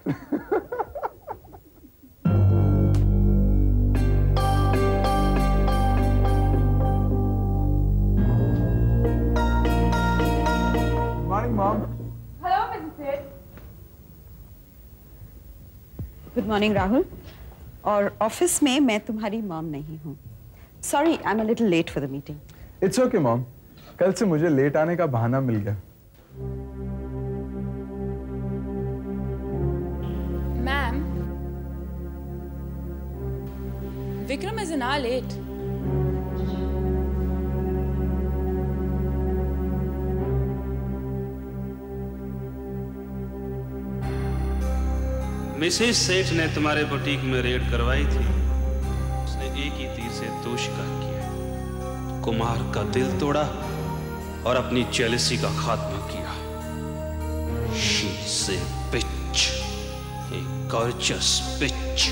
Morning, Mom. Hello, Mrs. Sid. Good morning Rahul. और office में मैं तुम्हारी मॉम नहीं हूँ। Sorry, I am a little late for the meeting. It's okay mom, कल से मुझे लेट आने का बहाना मिल गया। Ma'am, Vikram is an hour late. Mrs सेठ ने तुम्हारे बुटीक में रेड करवाई थी। उसने एक ही तीर से 2 शिकार किए। कुमार का दिल तोड़ा और अपनी जेलसी का खात्मा किया। She is a bitch, a gorgeous bitch.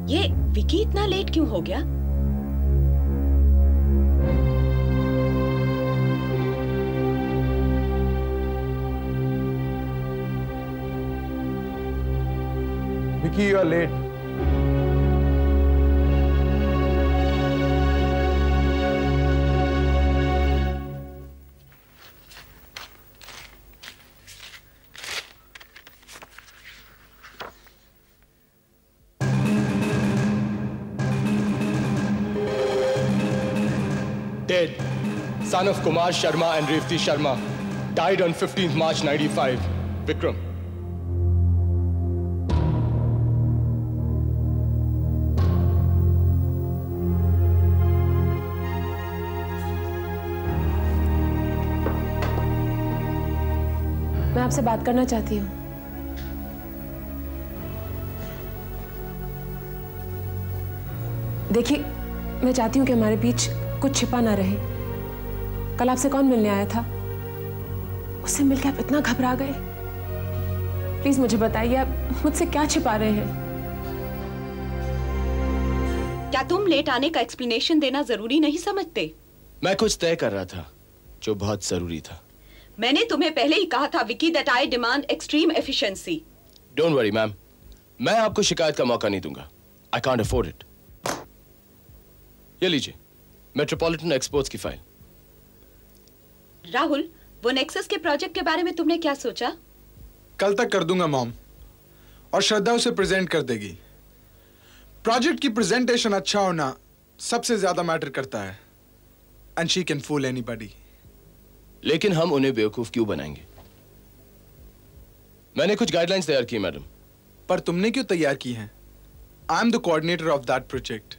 ये विकी इतना लेट क्यों हो गया? Vicky, you are late. Dead, son of Kumar Sharma and Revati Sharma, died on 15th March 95. Vikram. मैं आपसे बात करना चाहती हूँ। देखिए, मैं चाहती हूँ कि हमारे बीच कुछ छिपा ना रहे। कल आपसे कौन मिलने आया था? उससे मिलकर आप इतना घबरा गए। प्लीज मुझे बताइए, आप मुझसे क्या छिपा रहे हैं? क्या तुम लेट आने का एक्सप्लेनेशन देना जरूरी नहीं समझते? मैं कुछ तय कर रहा था जो बहुत जरूरी था। मैंने तुम्हें पहले ही कहा था Vicky that I demand extreme efficiency. Don't worry ma'am, मैं आपको शिकायत का मौका नहीं दूंगा। I can't afford it. ये लीजिए मेट्रोपॉलिटन एक्सपोर्ट्स की फाइल। राहुल, वो नेक्सस के प्रोजेक्ट के बारे में तुमने क्या सोचा? कल तक कर दूंगा मॉम, और श्रद्धा उसे प्रेजेंट कर देगी। प्रोजेक्ट की प्रेजेंटेशन अच्छा होना सबसे ज्यादा मैटर करता है। And she can fool anybody. लेकिन हम उन्हें बेवकूफ क्यों बनाएंगे? मैंने कुछ गाइडलाइंस तैयार की मैडम। पर तुमने क्यों तैयार की हैं? I am the coordinator of that project.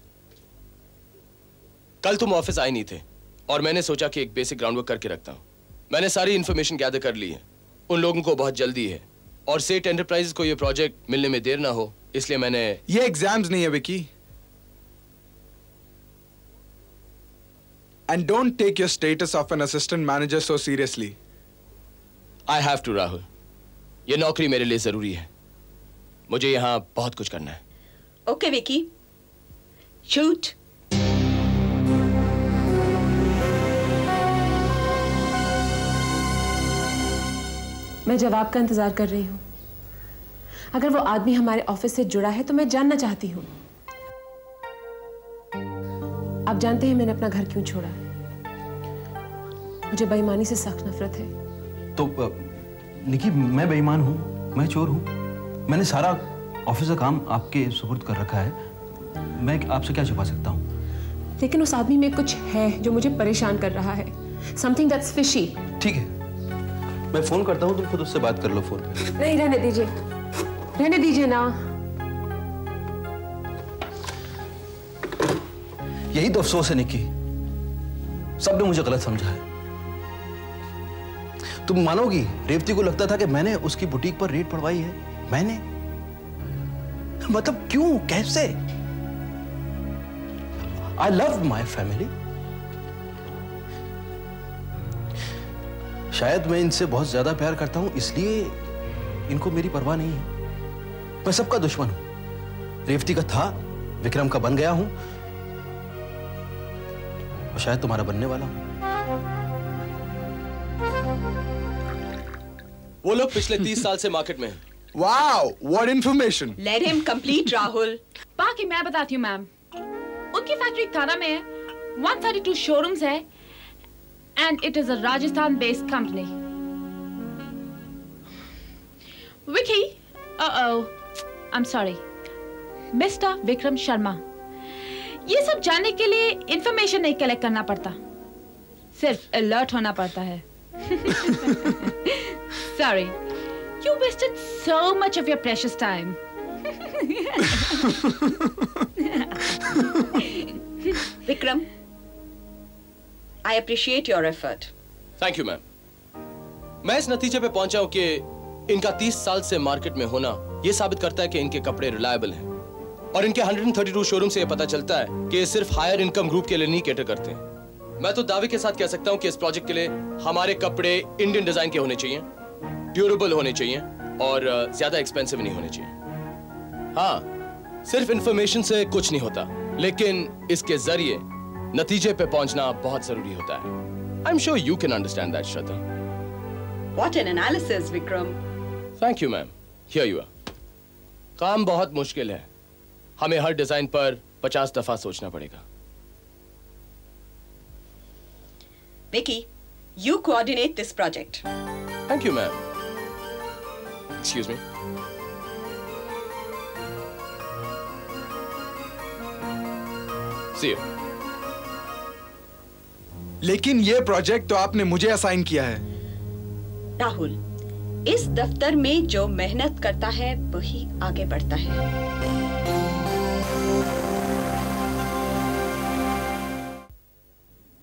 कल तुम ऑफिस आए नहीं थे और मैंने सोचा कि एक बेसिक ग्राउंडवर्क करके रखता हूं। मैंने सारी इंफॉर्मेशन गैदर कर ली है। उन लोगों को बहुत जल्दी है और सेठ एंटरप्राइजेस को यह प्रोजेक्ट मिलने में देर ना हो, इसलिए मैंने। ये एग्जाम्स नहीं है Vicky. And don't take your status of an assistant manager so seriously. I have to, Rahul. ये नौकरी मेरे लिए जरूरी है। मुझे यहाँ बहुत कुछ करना है। Okay, विकी। Shoot. मैं जवाब का इंतजार कर रही हूँ। अगर वो आदमी हमारे ऑफिस से जुड़ा है तो मैं जानना चाहती हूँ। आप जानते हैं मैंने अपना घर क्यों छोड़ा? मुझे बेईमानी से सख्त नफरत है। तो निकी, मैं बेईमान हूँ, मैं चोर हूँ। मैंने सारा ऑफिस का काम आपके सुपुर्द कर रखा है। मैं आपसे क्या छुपा सकता हूँ? लेकिन उस आदमी में कुछ है जो मुझे परेशान कर रहा है। Something that's fishy। ठीक है, मैं फोन करता हूँ, तुम खुद उससे बात कर लो फोन पे। नहीं, रहने दीजिए, रहने दीजिए ना। यही तो अफसोस है निकी, सबने मुझे गलत समझा है। तुम मानोगी, रेवती को लगता था कि मैंने उसकी बुटीक पर रेड पड़वाई है। मैंने? मतलब क्यों, कैसे? I love my family. शायद मैं इनसे बहुत ज्यादा प्यार करता हूं, इसलिए इनको मेरी परवाह नहीं है। मैं सबका दुश्मन हूं। रेवती का था, विक्रम का बन गया हूं, और शायद तुम्हारा बनने वाला हूं। वो लोग पिछले 30 साल से मार्केट में हैं। Wow, what information! Let him complete, Rahul. बाकी मैं बताती हूँ मैम। उनकी फैक्ट्री थाना में है, 132 शोरूम्स है, and it is a Rajasthan-based company. Vicky, I'm sorry, Mr. Vikram Sharma. ये सब जानने के लिए इंफॉर्मेशन नहीं कलेक्ट करना पड़ता, सिर्फ अलर्ट होना पड़ता है। Sorry. You wasted so much of your precious time. Vikram, I appreciate your effort. Thank you ma'am. मैं इस नतीजे पे पहुंचा हूं कि इनका 30 साल से मार्केट में होना यह साबित करता है कि इनके कपड़े रिलायबल हैं, और इनके 132 शोरूम से यह पता चलता है कि ये सिर्फ हायर इनकम ग्रुप के लिए नहीं कैटर करते हैं। मैं तो दावे के साथ कह सकता हूं कि इस प्रोजेक्ट के लिए हमारे कपड़े इंडियन डिजाइन के होने चाहिए, ड्यूरेबल होने चाहिए और ज्यादा एक्सपेंसिव नहीं होने चाहिए। हाँ, सिर्फ इंफॉर्मेशन से कुछ नहीं होता, लेकिन इसके जरिए नतीजे पे पहुंचना बहुत जरूरी होता है। I am sure you can understand that, Shraddha. What an analysis, Vikram. Thank you ma'am. Here you are. काम बहुत मुश्किल है, हमें हर डिजाइन पर 50 दफा सोचना पड़ेगा। Vicky, you coordinate this project. Thank you ma'am. Excuse me. See you. लेकिन ये प्रोजेक्ट तो आपने मुझे असाइन किया है। राहुल, इस दफ्तर में जो मेहनत करता है वही आगे बढ़ता है।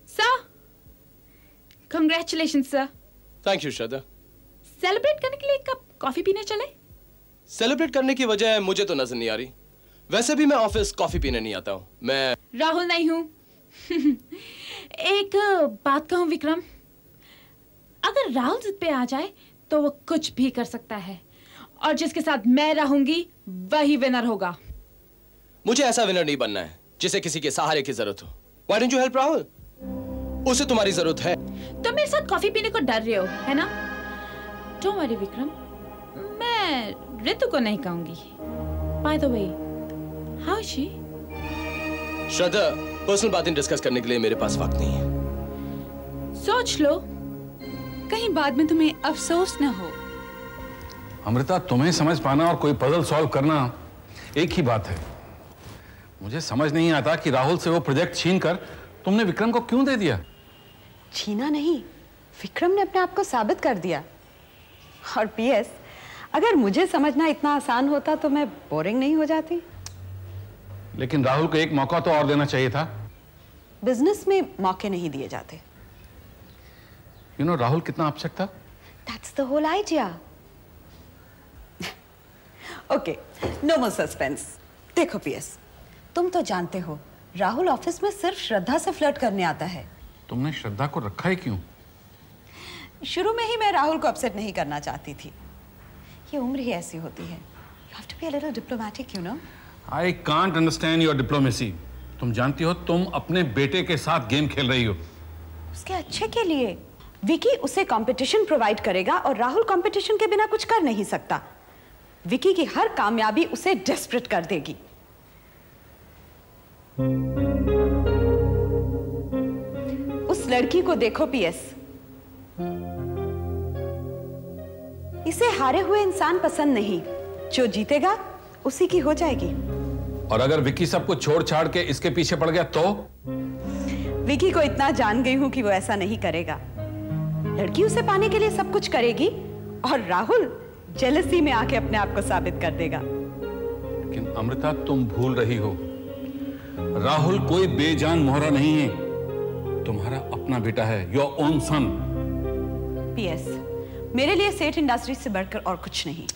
Sir, congratulations, sir. Thank you Shraddha. Celebrate करने के लिए एक कप कॉफी पीने चले? सेलिब्रेट करने की वजह मुझे तो नजर नहीं आ रही। वैसे भी मैं ऑफिस कॉफी पीने नहीं आता हूँ। मैं राहुल नहीं हूँ। एक बात कहूँ विक्रम, अगर राहुल जिद पे आ जाए तो वो कुछ भी कर सकता है, और जिसके साथ मैं रहूंगी वही विनर होगा। मुझे ऐसा विनर नहीं बनना है जिसे किसी के सहारे की जरूरत हो। Why don't you help Rahul? उसे तुम्हारी जरूरत है। तो मेरे साथ कॉफी पीने को डर रहे हो, है ना? Don't worry विक्रम, मैं ऋतु को नहीं कहूंगी। By the way, how is she? Shraddha, personal बातें डिस्कस करने के लिए मेरे पास वक्त नहीं है। सोच लो, कहीं बाद में तुम्हें अफसोस न हो। अमृता, तुम्हें समझ पाना और कोई पजल सॉल्व करना एक ही बात है। मुझे समझ नहीं आता कि राहुल से वो प्रोजेक्ट छीन कर तुमने विक्रम को क्यों दे दिया। छीना नहीं, विक्रम ने अपने आप को साबित कर दिया। और पीएस, अगर मुझे समझना इतना आसान होता तो मैं बोरिंग नहीं हो जाती। लेकिन राहुल को एक मौका तो और देना चाहिए था। बिजनेस में मौके नहीं दिए जाते। यू नो राहुल कितना अपसेट था। That's the whole idea. Okay, no more suspense. देखो पीएस, तुम तो जानते हो राहुल ऑफिस में सिर्फ श्रद्धा से फ्लर्ट करने आता है। तुमने श्रद्धा को रखा ही क्यों? शुरू में ही मैं राहुल को अपसेट नहीं करना चाहती थी। ये उम्र ही ऐसी होती है। You have to be a little diplomatic, you know. I can't understand your diplomacy. तुम जानती हो तुम अपने बेटे के साथ गेम खेल रही हो। उसके अच्छे के लिए। विकी उसे कंपटीशन प्रोवाइड करेगा और राहुल कंपटीशन के बिना कुछ कर नहीं सकता। विकी की हर कामयाबी उसे डेस्परेट कर देगी। उस लड़की को देखो पीएस, इसे हारे हुए इंसान पसंद नहीं, जो जीतेगा उसी की हो जाएगी। और अगर विकी सब कुछ छोड़ छाड़ के इसके पीछे पड़ गया तो? विकी को इतना जान गई हूं कि वो ऐसा नहीं करेगा। लड़की उसे पाने के लिए सब कुछ करेगी और राहुल जेलसी में आके अपने आप को साबित कर देगा। लेकिन अमृता, तुम भूल रही हो, राहुल कोई बेजान मोहरा नहीं है। तुम्हारा अपना बेटा है, योर ओन सन। पीएस, मेरे लिए सेठ इंडस्ट्रीज से बढ़कर और कुछ नहीं।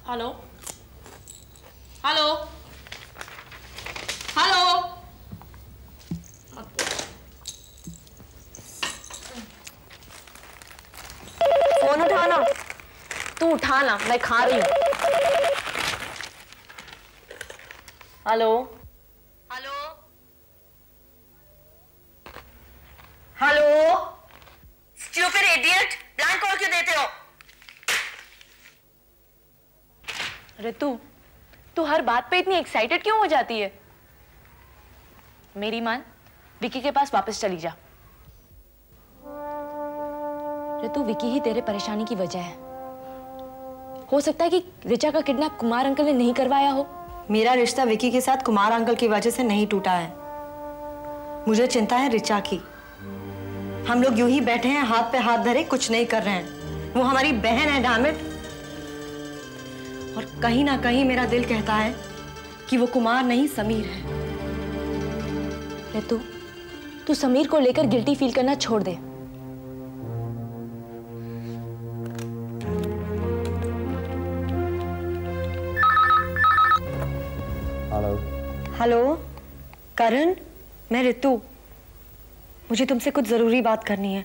Hello hello hello. खा ना, मैं खा रही हूँ। Hello hello hello, stupid idiot, blank call क्यों देते हो? ऋतु, तू हर बात पे इतनी एक्साइटेड क्यों हो जाती है? मेरी मान, विकी के पास वापस चली जा। ऋतु, विकी ही तेरे परेशानी की वजह है। हो सकता है कि रिचा का किडनैप कुमार अंकल ने नहीं करवाया हो। मेरा रिश्ता विकी के साथ कुमार अंकल की वजह से नहीं टूटा है। मुझे चिंता है रिचा की। हम लोग यूं ही बैठे हैं हाथ पे हाथ धरे, कुछ नहीं कर रहे हैं। वो हमारी बहन है डैमिट। और कहीं ना कहीं मेरा दिल कहता है कि वो कुमार नहीं समीर है। ऋतु, तू समीर को लेकर गिल्टी फील करना छोड़ दे। हेलो करण, मैं ऋतु। मुझे तुमसे कुछ जरूरी बात करनी है।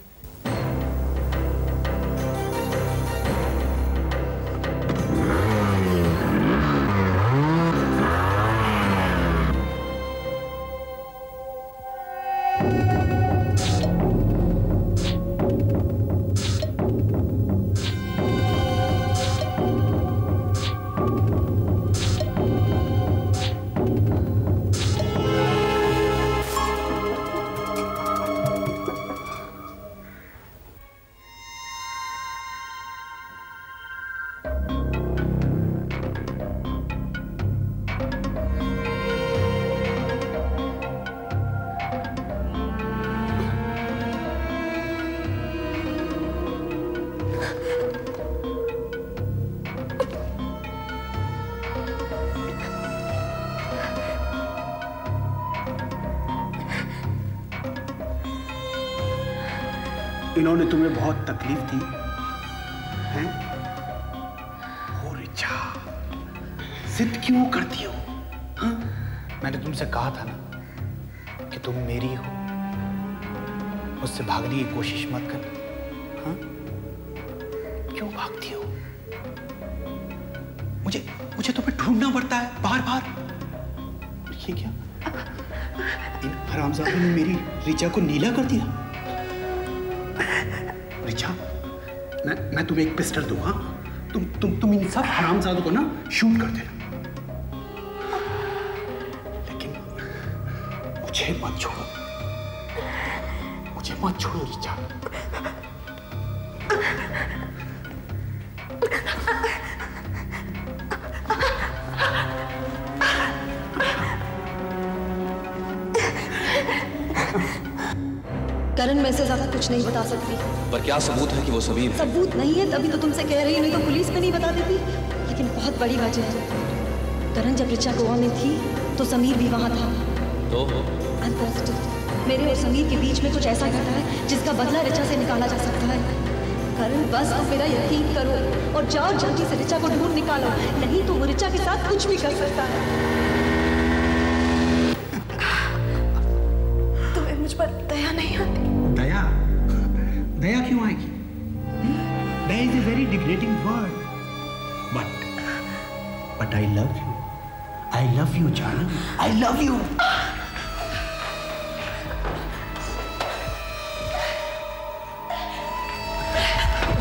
इन्होंने तुम्हें बहुत तकलीफ दी हैं? ओ रिचा, जिद क्यों करती हो? हाँ? मैंने तुमसे कहा था ना कि तुम मेरी हो, मुझसे भागने की कोशिश मत करना। हाँ? क्यों भागती हो? मुझे तुम्हें ढूंढना पड़ता है बार बार। ये क्या? इन हरामजादों ने मेरी रिचा को नीला कर दिया। रिचा, मैं तुम्हें एक पिस्टल दूंगा। तुम इन सब हरामजादों को ना शूट कर देना, लेकिन मुझे मत छोड़ो। मुझे मत छोड़ो रिचा। करण, मैं इससे ज्यादा कुछ नहीं बता सकती। पर क्या सबूत है कि वो समीर है? सबूत नहीं है तभी तो तुमसे कह रही हूँ, नहीं तो पुलिस में नहीं बता देती। लेकिन बहुत बड़ी वजह है। करण, जब रिचा गोवा में थी तो समीर भी वहां था। तो I'm positive, मेरे और समीर के बीच में कुछ ऐसा घटा है जिसका बदला रिचा से निकाला जा सकता है। करण, बस अब मेरा यकीन करो और जाओ जल्दी से रिचा को ढूंढ निकालो, नहीं तो वो रिचा के साथ कुछ भी कर सकता है। तुम्हें मुझ पर दया नहीं आती? दया? दया क्यों आएगी? Daya is a very degrading word. But I love you. I love you जानम। I love you.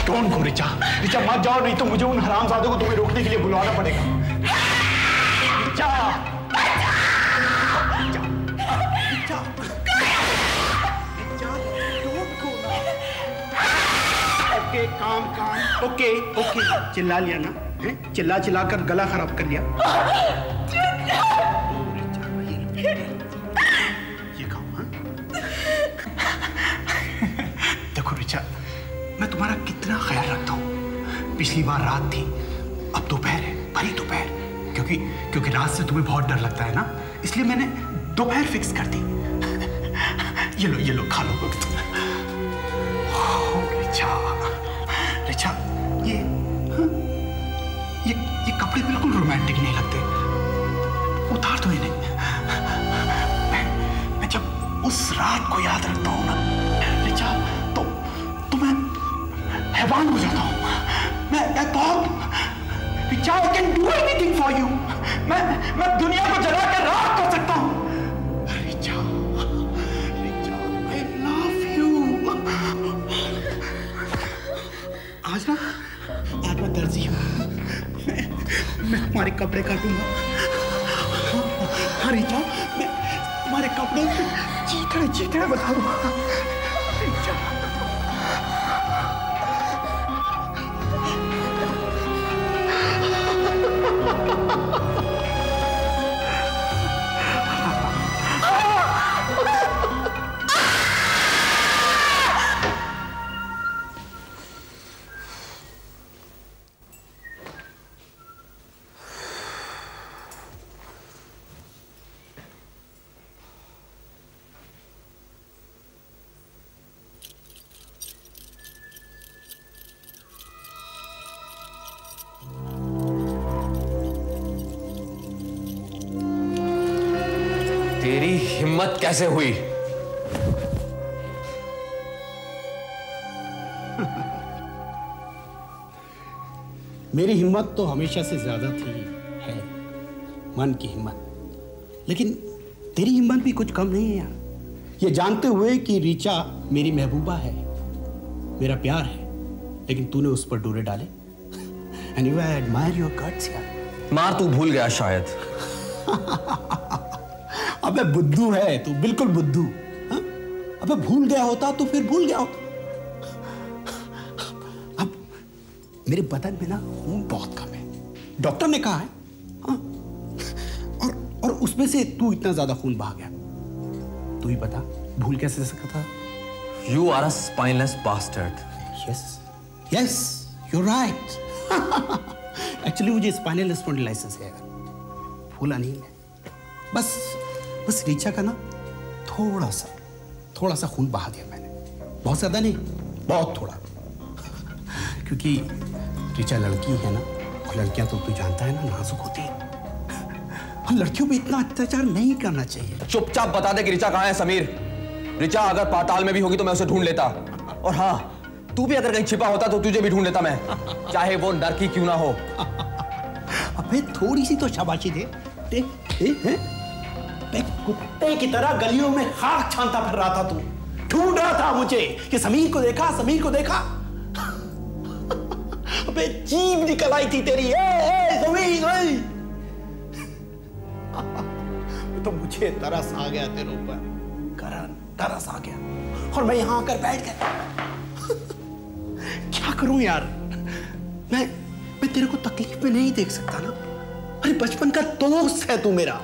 Don't go Richa. Richa मत जाओ, नहीं तो मुझे उन हरामजादों को तुम्हें रोकने के लिए बुलाना पड़ेगा। रिचा, ओके, काम ओके ओके। चिल्ला लिया ना? चिल्ला चिल्ला कर गला खराब कर लिया। ये काम, हाँ? देखो रिचा, मैं तुम्हारा कितना ख्याल रखता हूँ। पिछली बार रात थी, अब दोपहर है, भरी दोपहर। क्योंकि रात से तुम्हें बहुत डर लगता है ना, इसलिए मैंने दोपहर फिक्स कर दी। ये लो खा लो। रिचा, ये कपड़े बिल्कुल रोमांटिक नहीं लगते। उतार दो इन्हें। मैं जब उस रात को याद रखता हूँ ना रिचा, तो मैं हैवान हो जाता हूँ। मैं कौन? Richa, I can do anything for you. मैं दुनिया को जला कर राख कर सकता हूँ। Richa, I love you. आज मैं दर्जी हूँ। मैं तुम्हारे कपड़े काटूंगा। हाँ रिचा, मैं तुम्हारे कपड़े चीथड़े बना दूंगा। रिचा, तेरी हिम्मत कैसे हुई? मेरी हिम्मत तो हमेशा से ज्यादा थी, है मन की हिम्मत। लेकिन तेरी हिम्मत भी कुछ कम नहीं है यार। ये जानते हुए कि रिचा मेरी महबूबा है, मेरा प्यार है, लेकिन तूने उस पर डोरे डाले। Anyway, I admire your guts यार। मार तू भूल गया शायद। अबे बुद्धू है तू, बिल्कुल बुद्धू। हाँ? अबे भूल गया होता तो फिर भूल गया होता। अब मेरे बदन में ना खून बहुत कम है, डॉक्टर ने कहा है। हाँ? और उसमें से तू इतना ज्यादा खून बहा गया। तू ही बता, भूल कैसे सकता था? You are a spineless bastard. Yes, you're right. Actually मुझे स्पाइनल स्पॉन्डिलाइसिस है यार, भूला नहीं है। बस रिचा का ना थोड़ा सा खून बहा दिया मैंने, बहुत ज्यादा नहीं, बहुत थोड़ा। क्योंकि रिचा लड़की है ना, और लड़कियां तो तू जानता है ना नाजुक होती है, और लड़कियों पे इतना अत्याचार नहीं करना चाहिए। चुपचाप बता दे कि रिचा कहाँ है समीर। रिचा अगर पाताल में भी होगी तो मैं उसे ढूंढ लेता, और हाँ तू भी अगर कहीं छिपा होता तो तुझे भी ढूंढ लेता मैं, चाहे वो नरकी क्यों ना हो। अबे थोड़ी सी तो शाबाशी दे। कुत्ते की तरह गलियों में खाक छानता फिर रहा था तू, ढूंढ रहा था मुझे कि समीर को देखा। अबे जीभ निकल आई थी तेरी। समीर, तो मुझे तरस आ गया तेरे ऊपर, करण तरस आ गया, और मैं यहां आकर बैठ गया। क्या करूं यार, मैं तेरे को तकलीफ में नहीं देख सकता ना। अरे बचपन का दोस्त है तू मेरा।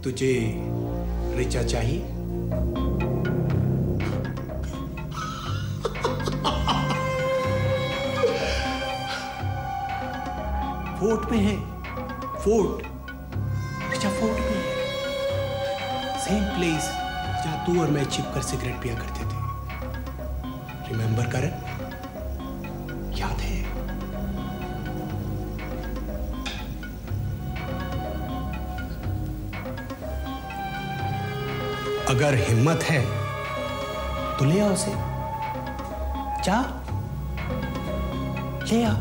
तुझे रिचा चाहिए? फोर्ट में है, फोर्ट। रिचा फोर्ट में है, सेम प्लेस जहां तू और मैं छिपकर सिगरेट पिया करते थे। रिमेंबर कर, याद है? अगर हिम्मत है तो ले आ उसे, जा ले आ।